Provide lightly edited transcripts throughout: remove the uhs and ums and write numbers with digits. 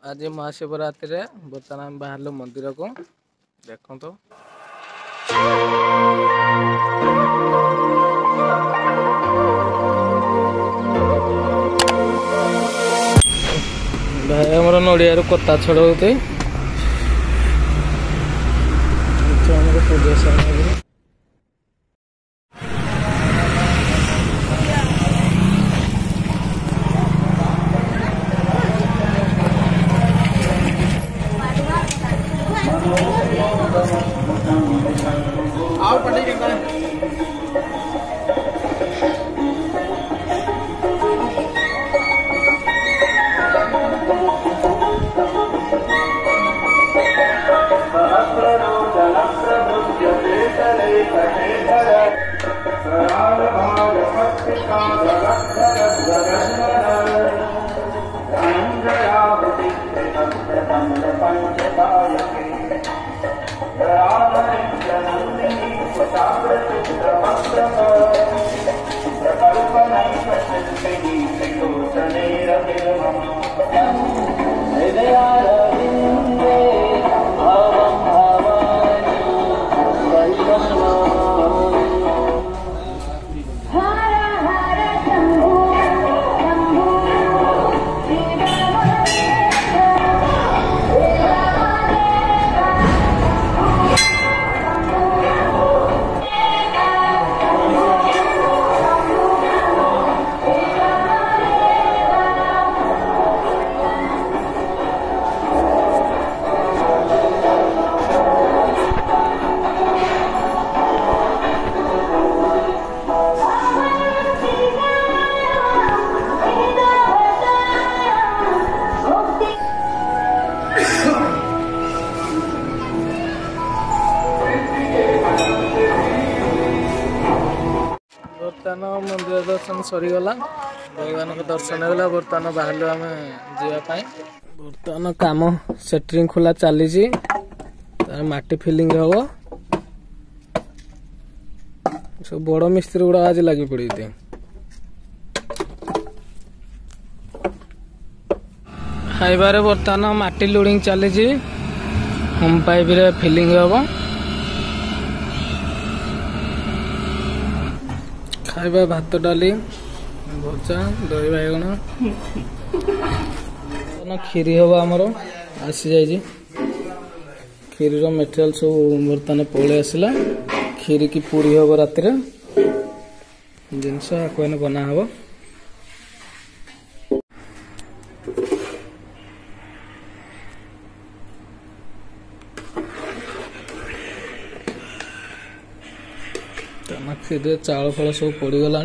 आज महाशिवरात्रि रे बर्तमान बाहर मंदिर को देखो तो भाई हमारा नड़िया कता छड़ाते पूजा आओ पढ़ी बर्तमान मंदिर दर्शन सरीगला भगवान को दर्शन होगा। बर्तमान बाहर आम जावाई बर्तमान कम सेटरिंग खोला चली माटी फिलिंग हम सब बड़ मिस्त्री गुड़ा आज लगी पड़ी खाइबारे बर्तमान माटी लोडिंग चली होम पाइप रे फिलिंग हम खाइबा भात डाली भजा दही बैगण खीरी हम आमर आसी जाइए खीरी मेटेरियल सब बर्तमान पलि आसला खीरी की पूरी हम राति जिनस बना हम खीर चाउल फल सब पड़गला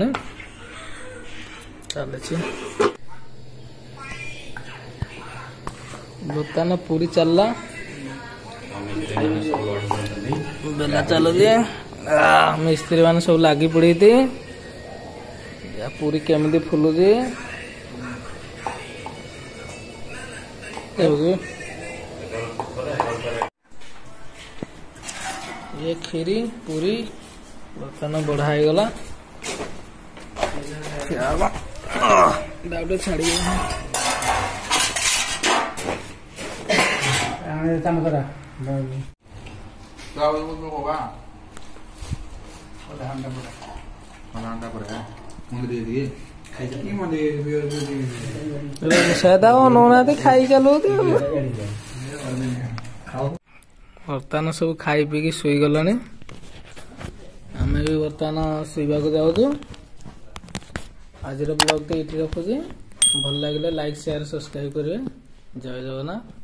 चली बर्तमान पूरी चलला बेला चलो मिस्त्री मान सब लगी पड़ी पूरी केमी फुलुची ये खीरी पूरी बर्तमान बढ़ा गला छाड़ी खाई चलो बर्तमान सब खाई पी शुई गला आम भी बर्तमान शुवा जाऊँ। आज ब्लॉग तो ये रखुच्छे भल लगे लाइक शेयर सब्सक्राइब करेंगे। जय जगन्नाथ।